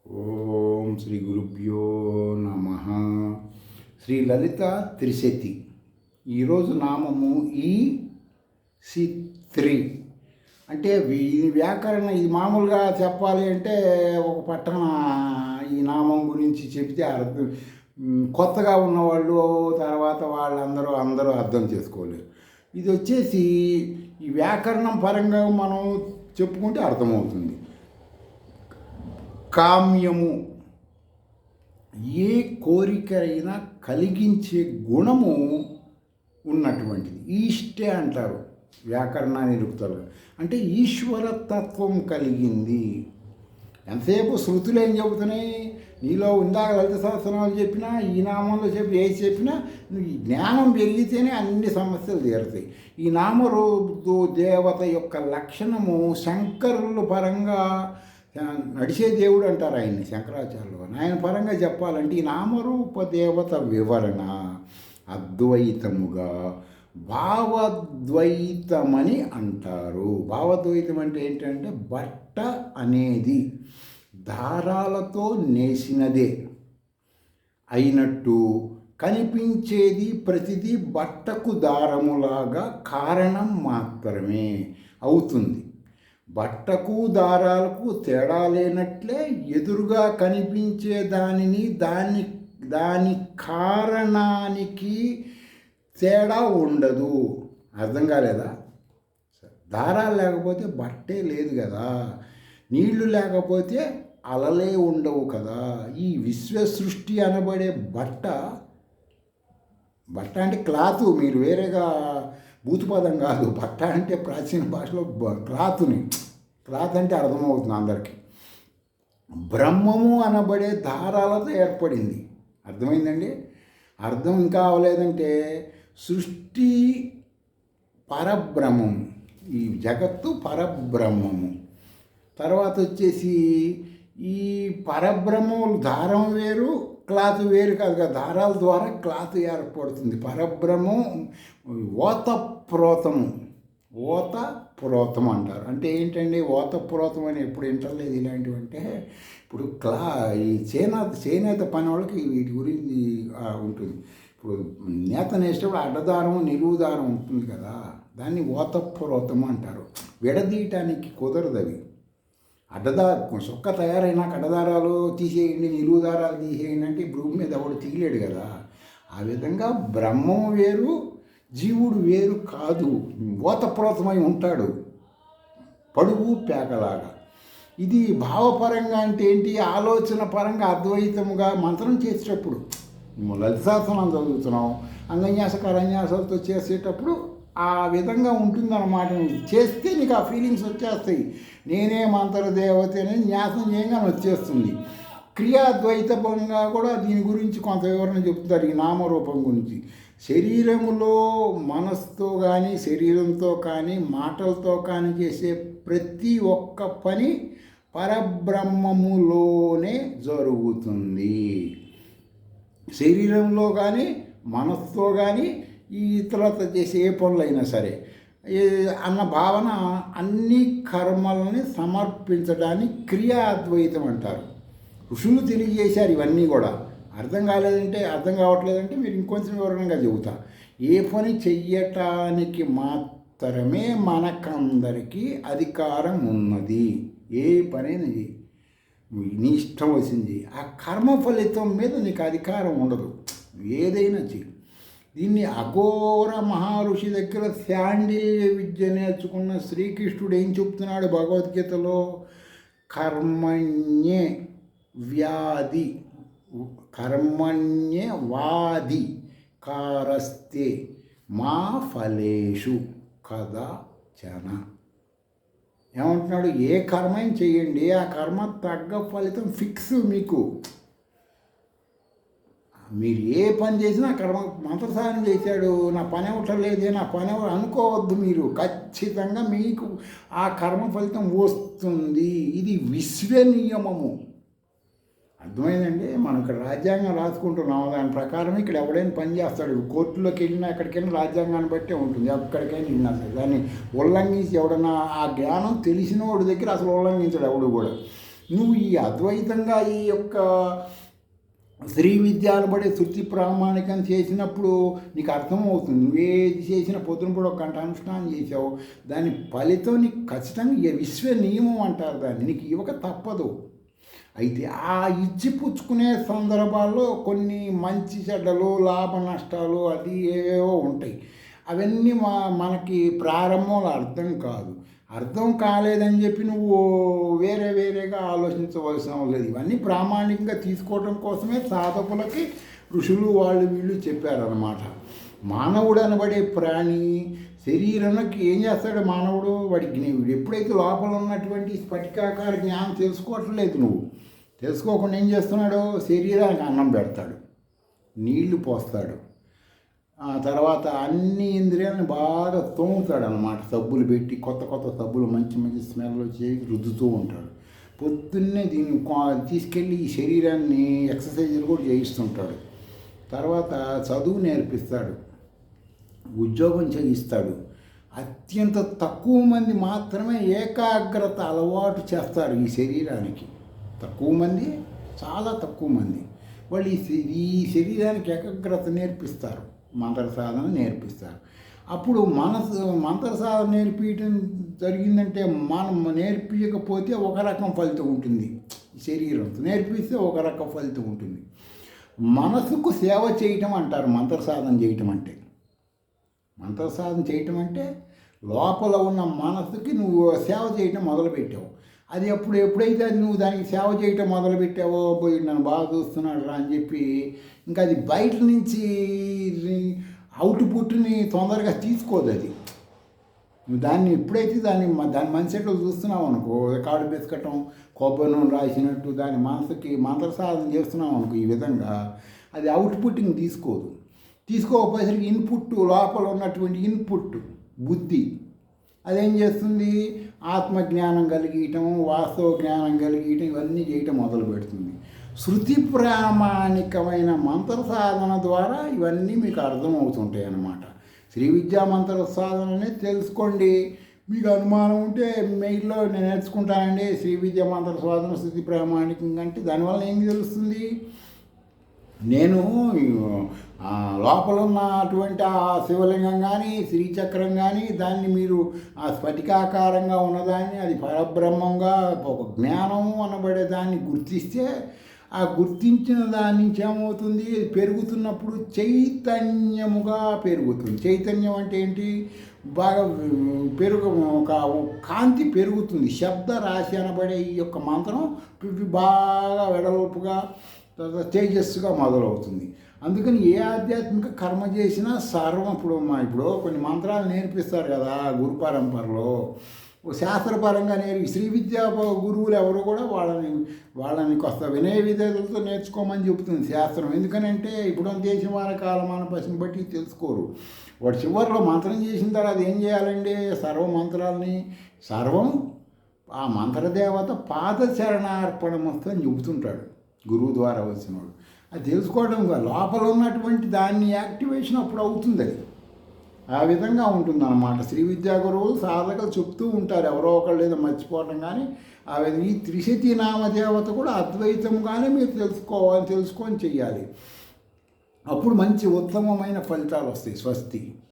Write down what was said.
ఓం శ్రీ గురుభ్యో నమ. శ్రీ లలిత త్రిశతి. ఈరోజు నామము ఈ3. అంటే ఈ వ్యాకరణ ఇది మామూలుగా చెప్పాలి అంటే ఒక పట్టణ ఈ నామం గురించి చెప్తే అర్థం కొత్తగా ఉన్నవాళ్ళు తర్వాత వాళ్ళందరూ అర్థం చేసుకోలేరు. ఇది వచ్చేసి ఈ వ్యాకరణం పరంగా మనం చెప్పుకుంటే అర్థమవుతుంది. కామ్యము, ఏ కోరికైనా కలిగించే గుణము ఉన్నటువంటిది. ఈష్టే అంటారు వ్యాకరణ నిరుక్తలు. అంటే ఈశ్వర తత్వం కలిగింది. ఎంతసేపు శృతులు ఏం చెబుతున్నాయి? నీలో ఇందాక లలిత సహస్రనామాలు చెప్పినా, ఈ నామంలో చెప్పి ఏది చెప్పినా జ్ఞానం పెరిగితేనే అన్ని సమస్యలు తీరుతాయి. ఈ నామరూపు దేవత యొక్క లక్షణము శంకరుల పరంగా నడిచే దేవుడు అంటారు ఆయన్ని, శంకరాచార్యులు. ఆయన పరంగా చెప్పాలంటే ఈ నామరూప దేవత వివరణ అద్వైతముగా భావద్వైతమని అంటారు. భావద్వైతం అంటే ఏంటంటే బట్ట అనేది దారాలతో నేసినదే అయినట్టు కనిపించేది ప్రతిదీ బట్టకు దారములాగా కారణం మాత్రమే అవుతుంది. బట్టకు దారాలకు తేడా లేనట్లే ఎదురుగా కనిపించే దాని కారణానికి తేడా ఉండదు. అర్థం కాలేదా? దారాలు లేకపోతే బట్టే లేదు కదా, నీళ్లు లేకపోతే అలలే ఉండవు కదా. ఈ విశ్వ సృష్టి అనబడే బట్ట అంటే క్లాత్, మీరు వేరేగా భూతపదం కాదు. బట్ట అంటే ప్రాచీన భాషలో క్లాత్ అంటే అర్థమవుతుంది అందరికీ. బ్రహ్మము అనబడే దారాలతో ఏర్పడింది. అర్థమైందండి? అర్థం ఇంకా అవ్వలేదంటే సృష్టి పరబ్రహ్మము, ఈ జగత్తు పరబ్రహ్మము. తర్వాత వచ్చేసి ఈ పరబ్రహ్మములు దారం వేరు, క్లాత్ వేరు కాదు కదా. దారాల ద్వారా క్లాత్ ఏర్పడుతుంది. పరబ్రహ్మం ఓతప్రోతం అంటారు. అంటే ఏంటండి ఓతప్రోతం అని ఎప్పుడు వింటలేదు ఇలాంటివి. అంటే ఇప్పుడు ఈ చేనేత పని వాళ్ళకి వీటి గురించి ఉంటుంది. ఇప్పుడు నేత నేసేటప్పుడు అడ్డదారం నిలువు దారం ఉంటుంది కదా, దాన్ని ఓతప్రోతం అంటారు. విడదీయటానికి కుదరదు అవి. చొక్క తయారైనాక అడ్డదారాలు తీసేయండి, నిలువు దారాలు తీసేయండి అంటే భూమి మీద ఎవడు తీయలేడు కదా. ఆ విధంగా బ్రహ్మం వేరు, జీవుడు వేరు కాదు. ఓతప్రోతమై ఉంటాడు, పడుగు పేకలాగా. ఇది భావపరంగా అంటే ఏంటి? ఆలోచన పరంగా అద్వైతముగా మంత్రం చేసేటప్పుడు లలితాసనం చదువుతున్నాం, అంగన్యాస కరన్యాసాలతో చేసేటప్పుడు ఆ విధంగా ఉంటుందన్నమాట. చేస్తే నీకు ఆ ఫీలింగ్స్ వచ్చేస్తాయి. నేనే మంత్ర దేవత అని న్యాసం చేయగానే వచ్చేస్తుంది. క్రియాద్వైతంగా కూడా దీని గురించి కొంత వివరణ చెప్తారు. ఈ నామరూపం గురించి శరీరములో మనస్సుతో కానీ శరీరంతో కానీ మాటలతో కానీ చేసే ప్రతి ఒక్క పని పరబ్రహ్మములోనే జరుగుతుంది. శరీరంలో కానీ మనస్సుతో కానీ ఈ ఇతరులతో చేసే ఏ పనులైనా సరే అన్న భావన అన్ని కర్మలని సమర్పించడాన్ని క్రియాద్వైతం అంటారు. ఋషులు తెలియజేశారు ఇవన్నీ కూడా. అర్థం కావట్లేదంటే మీరు ఇంకొంచెం వివరంగా చెబుతా. ఏ పని చెయ్యటానికి మాత్రమే మనకందరికీ అధికారం ఉన్నది. ఏ పనైనా నీ ఇష్టం వచ్చింది. ఆ కర్మ ఫలితం మీద నీకు అధికారం ఉండదు. ఏదైనా చెయ్యి. దీన్ని అఘోర మహర్షి దగ్గర శాండిల్య విద్య నేర్చుకున్న శ్రీకృష్ణుడు ఏం చెప్తున్నాడు భగవద్గీతలో? కర్మణ్యవాది కారస్తే మా ఫలేషు కదాచన. ఏమంటున్నాడు? ఏ కర్మని చేయండి, ఆ కర్మ తగ్గ ఫలితం ఫిక్స్ మీకు. మీరు ఏ పని చేసినా కర్మ మంత్రసారం చేశాడు, నా పని అవ్వట్లేదే, నా పని అనుకోవద్దు. మీరు ఖచ్చితంగా మీకు ఆ కర్మ ఫలితం వస్తుంది. ఇది విశ్వ నియమము. అర్థమైందండి? మనం ఇక్కడ రాజ్యాంగం రాసుకుంటున్నాము, దాని ప్రకారం ఇక్కడ ఎవడైనా పని చేస్తాడు. కోర్టులోకి వెళ్ళినా ఎక్కడికైనా రాజ్యాంగాన్ని బట్టే ఉంటుంది. ఎక్కడికైనా వెళ్ళినా సరే దాన్ని ఉల్లంఘించి ఎవడన్నా ఆ జ్ఞానం తెలిసిన వాడి దగ్గర అసలు ఉల్లంఘించాడు ఎవడు కూడా. నువ్వు ఈ అద్వైతంగా ఈ యొక్క శ్రీ విద్యాలు పడే శృతి ప్రామాణికం చేసినప్పుడు నీకు అర్థమవుతుంది. నువ్వేది చేసిన పొద్దున కూడా ఒక గంట అనుష్ఠానం చేసావు, దాని ఫలితం నీకు ఖచ్చితంగా విశ్వ నియమం అంటారు దాన్ని, నీకు ఇవ్వక తప్పదు. అయితే ఆ ఇచ్చి పుచ్చుకునే సందర్భాల్లో కొన్ని మంచి చెడ్డలు లాభ నష్టాలు అది ఏవో ఉంటాయి. అవన్నీ మనకి ప్రారంభంలో అర్థం కాదు. అర్థం కాలేదని చెప్పి నువ్వు వేరేగా ఆలోచించవలసిన అవసరం లేదు. ఇవన్నీ ప్రామాణికంగా తీసుకోవడం కోసమే సాధకులకి ఋషులు వాళ్ళు వీళ్ళు చెప్పారన్నమాట. మానవుడు అనబడే ప్రాణి శరీరానికి ఏం చేస్తాడు మానవుడు? వాడికి నీవు ఎప్పుడైతే లోపల ఉన్నటువంటి స్ఫటికాకార జ్ఞానం తెలుసుకోవట్లేదు, నువ్వు తెలుసుకోకుండా ఏం చేస్తున్నాడు? శరీరానికి అన్నం పెడతాడు, నీళ్లు పోస్తాడు, ఆ తర్వాత అన్ని ఇంద్రియాలను బాగా తోముతాడు అన్నమాట. సబ్బులు పెట్టి కొత్త సబ్బులు మంచి స్మెల్ వచ్చి రుద్దుతూ ఉంటాడు. పొద్దున్నే దీన్ని తీసుకెళ్ళి ఈ శరీరాన్ని ఎక్సర్సైజులు కూడా చేయిస్తుంటాడు. తర్వాత చదువు నేర్పిస్తాడు, ఉద్యోగం చేయిస్తాడు. అత్యంత తక్కువ మంది మాత్రమే ఏకాగ్రత అలవాటు చేస్తారు ఈ శరీరానికి. తక్కువ మంది, చాలా తక్కువ మంది వాళ్ళు ఈ శరీరానికి ఏకాగ్రత నేర్పిస్తారు, మంత్ర సాధన నేర్పిస్తారు. అప్పుడు మంత్ర సాధన నేర్పించడం జరిగిందంటే మనం నేర్పించకపోతే ఒక రకం ఫలితం ఉంటుంది, శరీరంతో నేర్పిస్తే ఒక రకం ఫలితం ఉంటుంది. మనసుకు సేవ చేయటం అంటారు మంత్ర సాధన చేయటం అంటే. మంత్ర సాధన చేయటం అంటే లోపల ఉన్న మనసుకి నువ్వు సేవ చేయటం మొదలుపెట్టావు. అది ఎప్పుడైతే నువ్వు దానికి సేవ చేయటం మొదలుపెట్టావో, పోయి నన్ను బాగా చూస్తున్నాడు రా అని చెప్పి ఇంకా అది బయట నుంచి అవుట్పుట్ని తొందరగా తీసుకోదు. అది నువ్వు దాన్ని ఎప్పుడైతే దాని మనసులో చూస్తున్నావు అనుకో, కాడు బిస్కటం కొబ్బరి నూనె రాసినట్టు దాని మనసుకి మంత్ర సాధన చేస్తున్నావు అనుకో, ఈ విధంగా అది అవుట్పుట్ని తీసుకోకపోయేసరికి ఇన్పుట్, లోపల ఉన్నటువంటి ఇన్పుట్ బుద్ధి అదేం చేస్తుంది? ఆత్మజ్ఞానం కలిగటం, వాస్తవ జ్ఞానం కలిగటం, ఇవన్నీ చేయటం మొదలు పెడుతుంది. శృతి ప్రామాణికమైన మంత్ర సాధన ద్వారా ఇవన్నీ మీకు అర్థమవుతుంటాయి అన్నమాట. శ్రీ విద్యా మంత్ర సాధననే తెలుసుకోండి. మీకు అనుమానం ఉంటే మెయిల్లో నేను నేర్చుకుంటానండి శ్రీ విద్యా మంత్ర సాధన శృతి ప్రామాణికంగా అంటే దానివల్ల ఏం తెలుస్తుంది? నేను లోపల ఉన్నటువంటి ఆ శివలింగం కానీ శ్రీచక్రం కానీ దాన్ని మీరు ఆ స్ఫటికాకారంగా ఉన్నదాన్ని అది పరబ్రహ్మంగా ఒక జ్ఞానం అనబడే దాన్ని గుర్తిస్తే, ఆ గుర్తించిన దాని నుంచి ఏమవుతుంది? పెరుగుతున్నప్పుడు చైతన్యముగా పెరుగుతుంది. చైతన్యం అంటే ఏంటి? బాగా ఒక కాంతి పెరుగుతుంది. శబ్ద రాశి అనబడే ఈ యొక్క మంత్రం బాగా వెడల్పుగా తేజస్సుగా మొదలవుతుంది. అందుకని ఏ ఆధ్యాత్మిక కర్మ చేసినా సర్వం ఇప్పుడు కొన్ని మంత్రాలు నేర్పిస్తారు కదా గురు పరంపరలో, శాస్త్రపరంగా శ్రీ విద్యా గురువులు ఎవరు కూడా వాళ్ళని కొత్త వినయ విధేయతలతో నేర్చుకోమని చెబుతుంది శాస్త్రం. ఎందుకనంటే ఇప్పుడు దేశమాన కాలమాన పసిని బట్టి తెలుసుకోరు. వాడు చివరిలో మంత్రం చేసిన తర్వాత ఏం చేయాలండి? సర్వం ఆ మంత్రదేవత పాదచరణార్పణమస్తు అని చెబుతుంటాడు గురువు ద్వారా వచ్చినవాడు. అది తెలుసుకోవడం లోపల ఉన్నటువంటి దాన్ని యాక్టివేషన్ అప్పుడు అవుతుంది. అది ఆ విధంగా ఉంటుందన్నమాట. శ్రీ విద్యా గురువులు సాధకులు చెప్తూ ఉంటారు, ఎవరో ఒకళ్ళు ఏదో మర్చిపోవటం కానీ ఆ విధంగా ఈ త్రిశతి నామదేవత కూడా అద్వైతంగానే మీరు తెలుసుకొని చెయ్యాలి. అప్పుడు మంచి ఉత్తమమైన ఫలితాలు వస్తాయి. స్వస్తి.